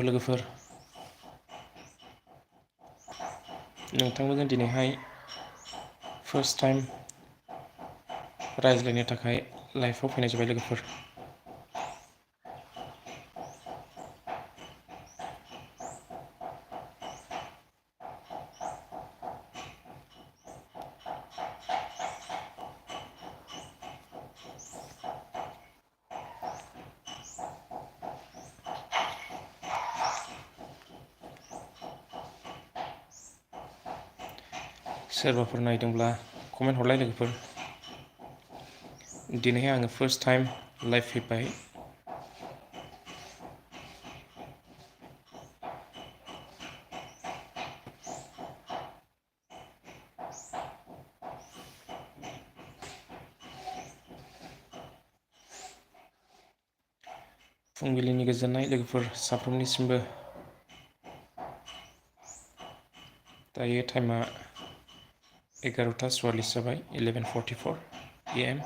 लोगोफोर नोंथांमोनजों दिनैहाय first time रायज्लायनो थाखाय लाइभआव फैनाय जाबाय लोगोफोर। सोरबाफोर नायदोंब्ला कमेन्ट हरलाय लोगोफोर। दिनैहाय आङो फार्स्ट टाइम लाइभ फैबाय। फुंबिलिनि गोजोननाय लोगोफोर साफ्रोमनिसिमबो। दायो टाइमा 11:44 जाबाय, 11:44 AM।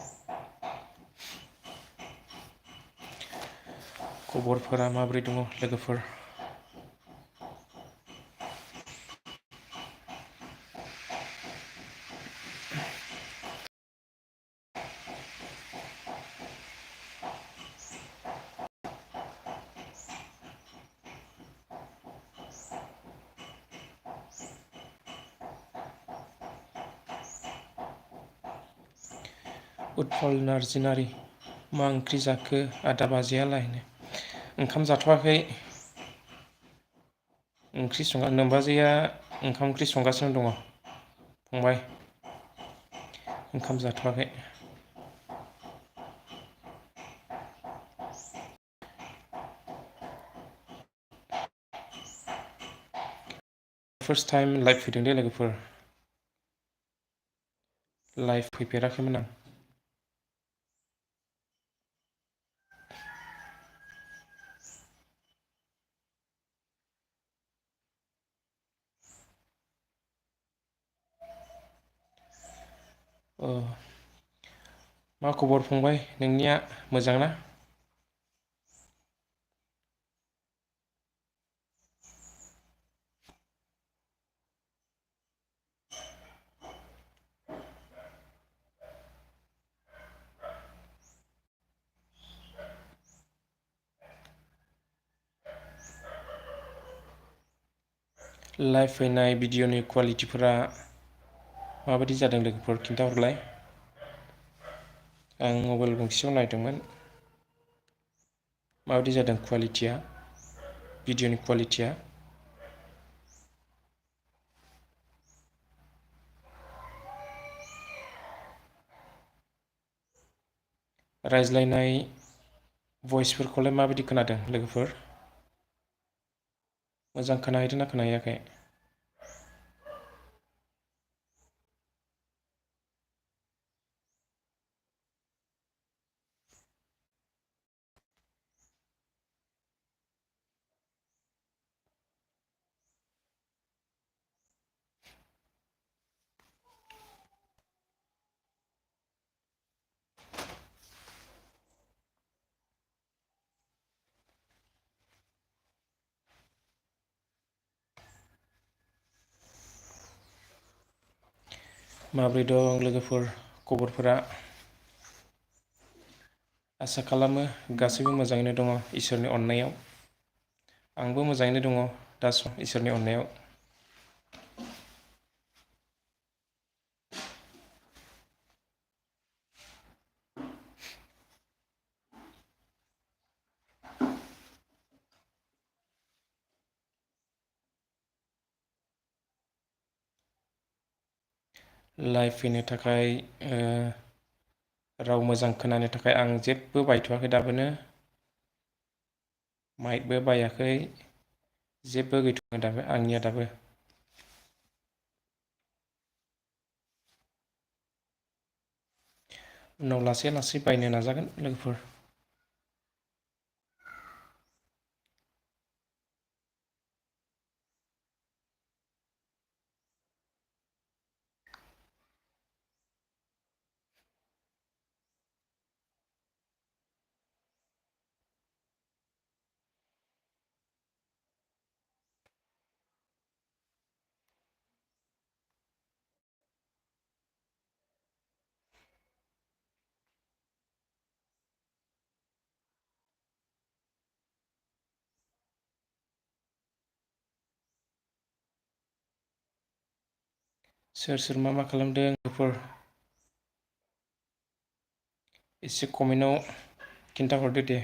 खबरफोरा माबोरै दङ लोगोफोर? उत्पल नार्जिनारि, मा ओंख्रि जाखो आदा बाजैयालाय? ओंखाम जाथ'वाखै, नोमबाजैया ओंखाम ओंख्रि संगासिनो दङ। फंबाय, ओंखाम जाथ'वाखै। फार्स्ट टाइम लाइभ फैदों दे लोगोफोर। लाइभ फैफेराखैमोन आं। मा खबर फंबाय, नोंनिया मोजां ना? लाइभ फैनाय भिडिअनि कुवालिटिफोरा माबायदि जादों लोगोफोर खिन्थाहरलाय। आं मबाइल गंसेयाव नायदोंमोन, माबायदि जादों कुवालिटिया, भिडिअनि कुवालिटिया। रायज्लायनाय भइसफोरखौलाय माबायदि खोनादों लोगोफोर? मोजां खोनाहैदोंना खोनाहैयाखै? माबोरै दं लोगोफोर खबरफोरा? आसा खालामो गासैबो मोजाङैनो दङ इसोरनि अननायाव। आंबो मोजाङैनो दङ दा सम इसोरनि अननायाव। लाइभ फैनो थाखाय राव मोजां खोनानो थाखाय आं जेबो बायथ'वाखै दाबोनो। माइकबो बायाखै, जेबो गैथ'वा दाबो आंनिया दाबो। उनाव लासै लासै बायनो नाजागोन लोगोफोर। सोर मा खालामदों लोगोफोर एसे कमेन्टआव खिन्थाहरदो दे।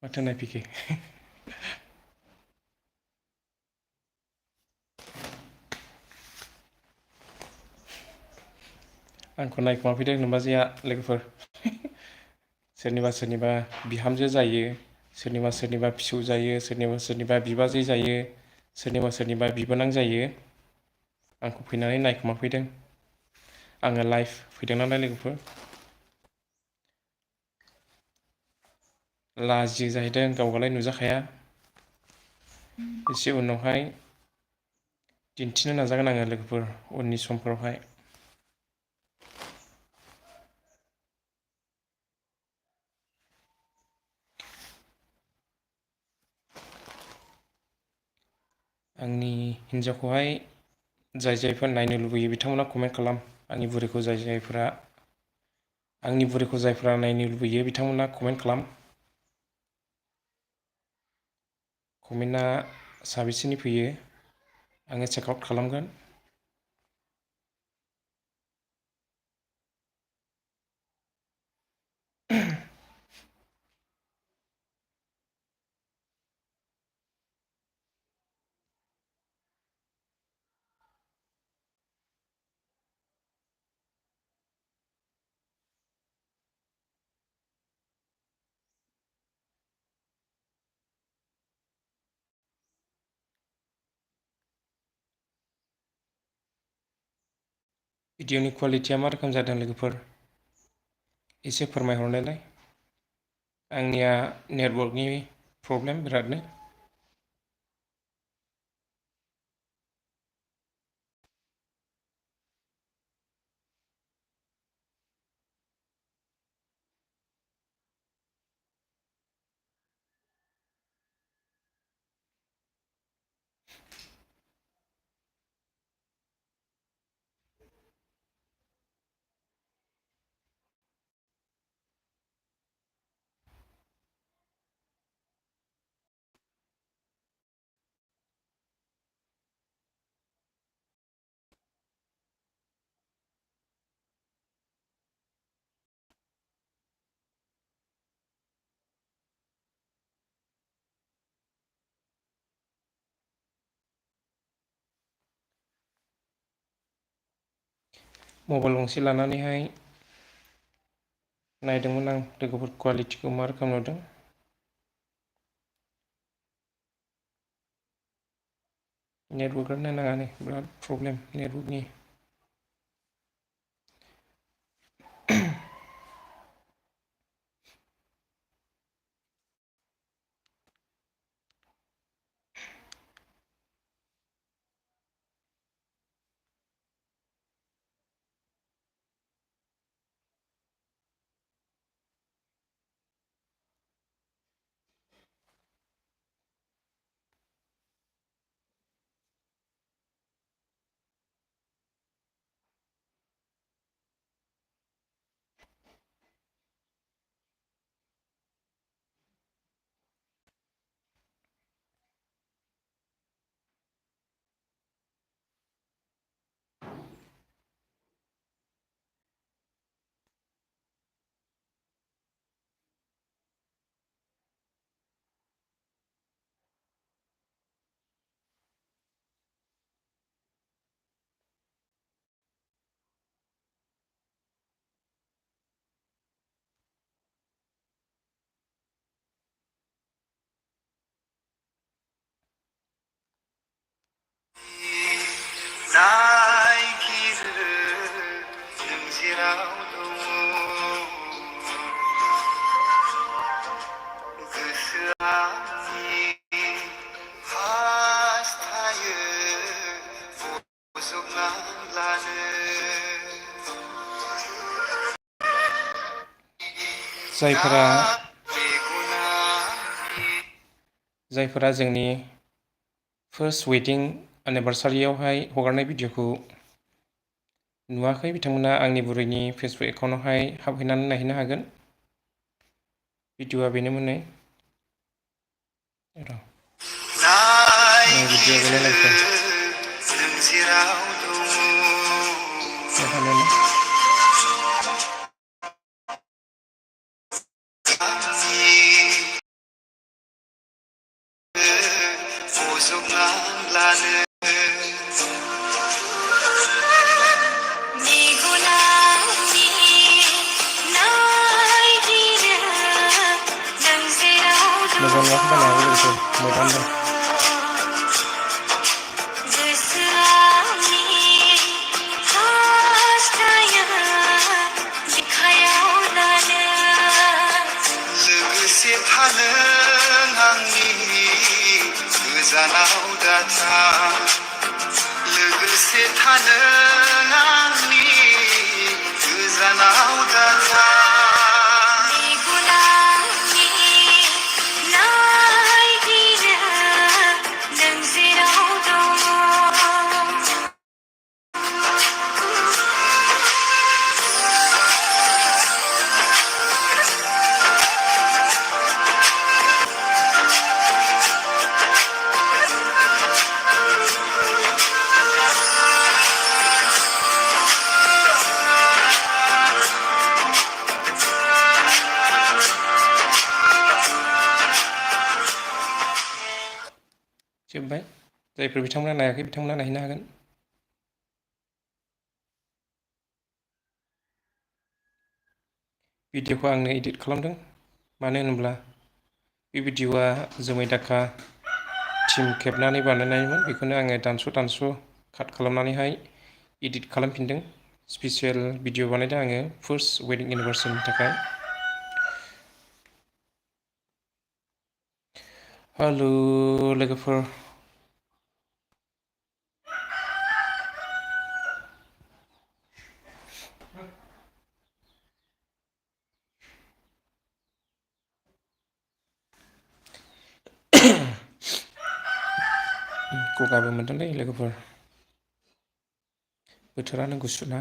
माथो नायफैखो आंखौ नायखोमाफैदों नोम्बाजैया लोगोफोर सोरनिबा बिहामजो जायो, सोरनिबा फिसौ जायो, सोरनिबा बिबाजै जायो, सोरनिबा बिबोनां जायो। आंखौ फैनानै नायखोमाफैदों। आङो लाइभ फैदों नालाय लोगोफोर। लाजियो जाहैदों, गावगालाय नुजाखाया। एसे उनावहाय दिन्थिनो नाजागोन आङो लोगोफोर उननि समफोरावहाय। आंनि हिन्जावखौहाय जायफोर नायनो लुबैयो बिथांमोना कमेन्ट खालाम। आंनि बुरिखौ जायफोरा नायनो लुबैयो बिथांमोना कमेन्ट खालाम। कमेन्टआ साबेसेनि फैयो आङो चेक आउट खालामगोन। भिडिअनि कुवालिटिया मा रोखोम जादों लोगोफोर एसे फोरमायहरनायलाय। आंनिया नेटवर्कनि प्रब्लेम बिरादनो। मबाइल गंसे लानानैहाय नायदोंमोन आं लोगोफोर कुवालिटिखौ मा रोखोम नुदों। नेटवर्कआनो नाङा नै बिराद प्रब्लेम नेटवर्कनि। नायगिरो नों जेराव दङ गोसोआ आंनि हास्थायो बजबना लानो जायफोरा जोंनि फार्स्ट वेडिं एनिभार्सारियावहाय हगारनाय भिडिअखौ नुवाखै बिथांमोना आंनि बुरैनि फेसबुक एकाउन्टावहाय हाबहैनानै नायहैनो हागोन। भिडिअआ बेनोमोन नै भिडिअआ बेनो लायफोर। जोब्बाय जायफोर बिथांमोना नायाखै बिथांमोना नायहैनो हागोन भिडिअखौ आंनो एडिट खालामदों मानो होनोब्ला बे भिडिअआ जोमै दाखा टिम खेबनानै बानायनायमोन बेखौनो आङो दानस' काट खालामनानैहाय एडिट खालामफिनदों स्पेसियेल भिडिअ बानायदों आङो फार्स्ट वेडिं एनिभार्सारिनि थाखाय हेलौ लोगोफोर गगाबो मोनदोंलै लोगोफोर बोथोरानो गुसु ना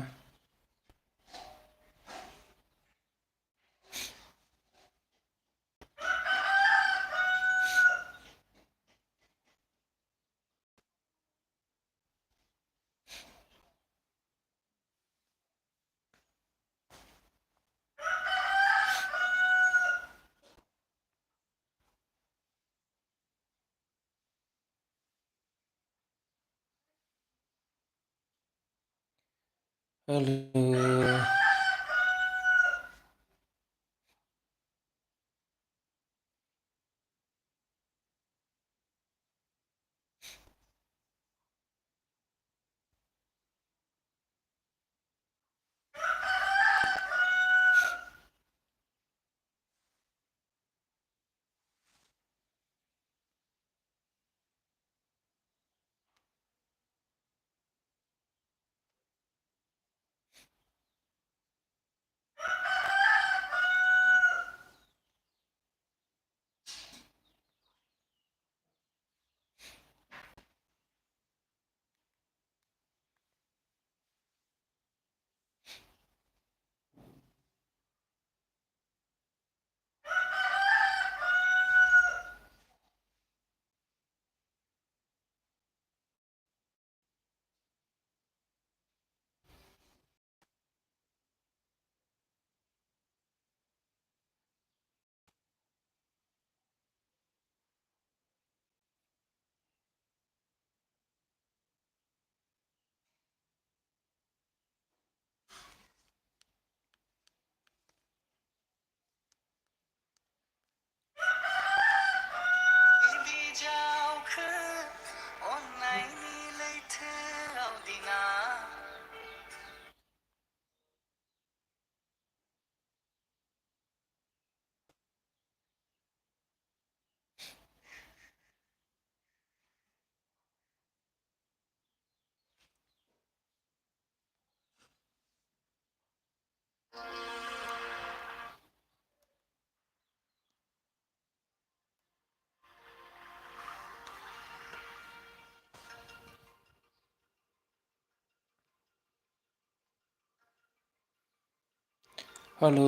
हेलौ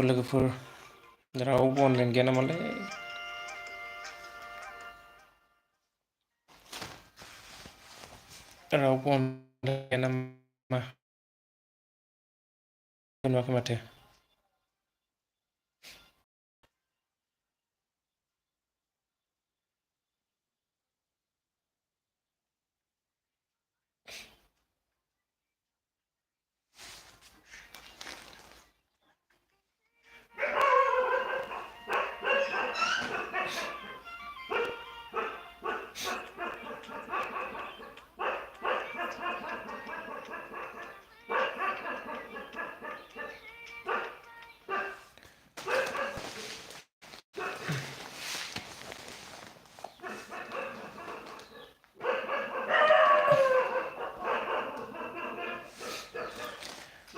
लोगोफोर रावबो अनलाइन गैया नामालै रावबो अनलायन गैया नामा? नुवाखै माथो।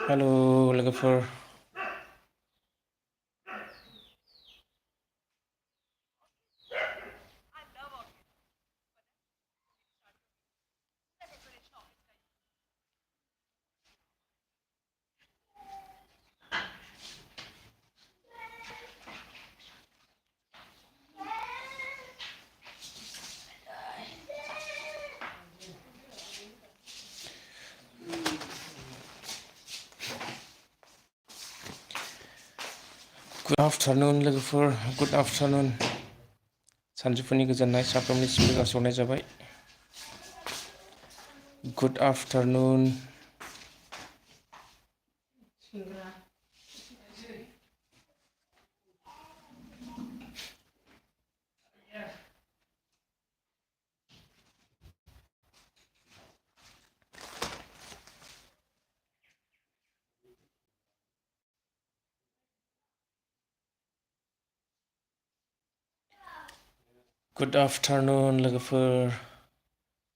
हेल' लोगोफोर। गुड आफ्टारनुन लोगोफोर, गुड आफ्टारनुन। सानजौफुनि गोजोननाय साफ्रोमनिसिमबो जासिहरनाय जाबाय। Good afternoon. गुड आफ्टारनुन लोगोफोर।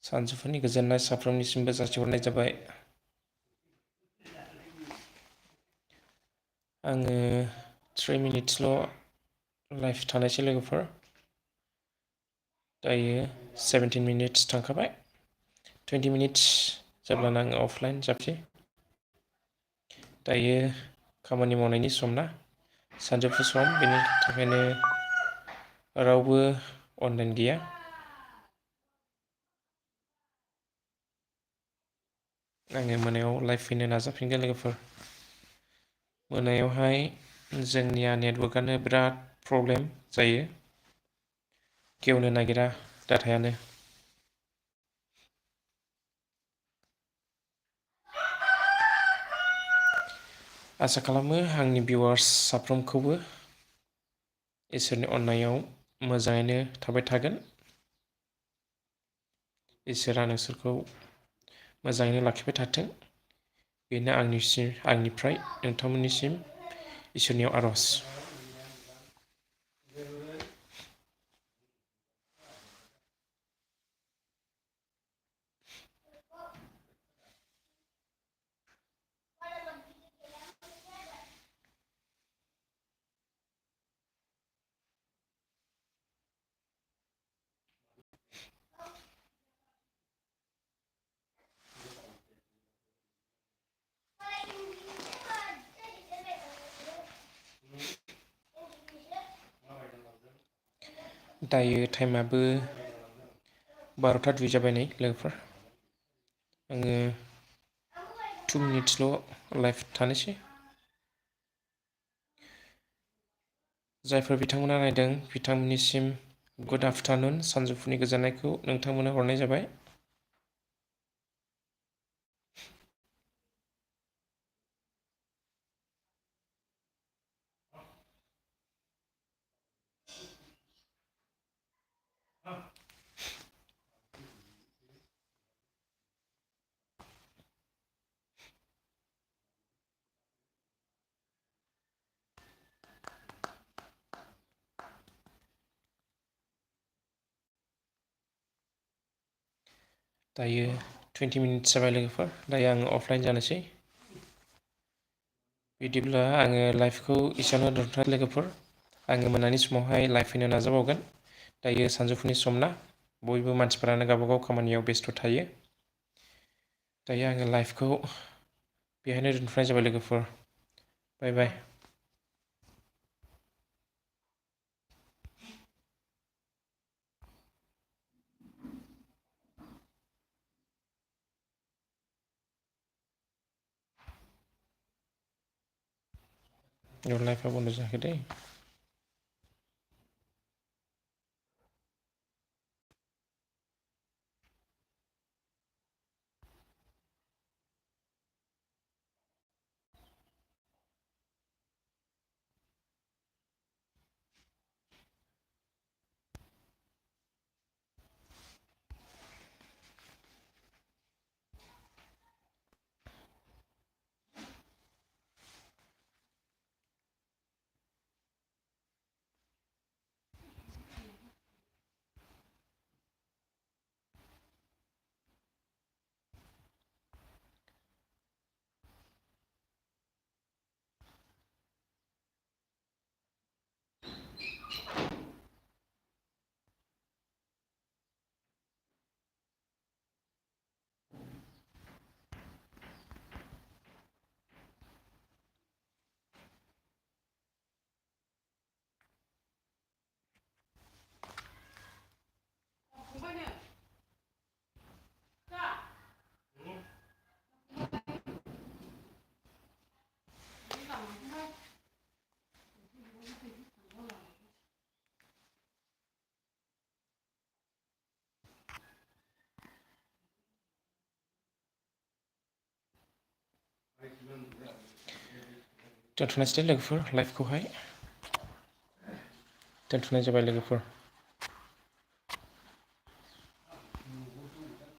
सानजौफुनि गोजोननाय साफ्रोमनिसिमबो जासिहरनाय जाबाय। आङो 3 मिनिट्सल' लाइभ थानायसै लोगोफोर। दायो 17 मिनिट्स थांखाबाय। 20 मिनिट्स जाब्लानो आङो अफलाइन जासै। दायो खामानि मावनायनि सम ना, सानजौफु सम, बेनि थाखायनो रावबो अनलाइन गैया। आङो मोनायाव लाइभ फैनो नाजाफिनगोन लोगोफोर। मोनायावहाय जोंनिया नेटवर्कआनो बिराद प्रब्लेम जायो, गेवनो नागिरा डाटायानो। आसा खालामो आंनि भिउवार्स साफ्रोमखौबो इसोरनि अननायाव मोजाङैनो थाबाय थागोन। इसोरा नोंसोरखौ मोजाङैनो लाखिबाय थाथों, बेनो आंनिफ्राय नोंथांमोननिसिम इसोरनियाव आर'ज। दायो टाइमाबो 12:02 जाबाय नै लोगोफोर। आङो 2 मिनिट्सल' लाइभ थानोसै। जायफोर बिथांमोना नायदों बिथांमोननिसिम गुड आफ्टारनुन, सानजौफुनि गोजोननायखौ नोंथांमोननो हरनाय जाबाय। दायो 20 मिनिट्स जाबाय लोगोफोर। दायो आङो अफलाइन जानोसै। बिदिब्ला आङो लाइभखौ एसेयावनो दोनथ'नाय लोगोफोर। आङो मोनानि समावहाय लाइभ फैनो नाजाबावगोन। दायो सानजौफुनि सम ना, बयबो मानसिफोरानो गावबागाव खामानियाव बेस्थ' थायो। दायो आङो लाइभखौ बेहायनो दोनथ'नाय जाबाय लोगोफोर। बाय बाय। लाइफआ बन्द जायाखै दै। दोनथ'नोसै दे लोगोफोर लाइफखौहाय दोनथ'नाय जाबाय लोगोफोर।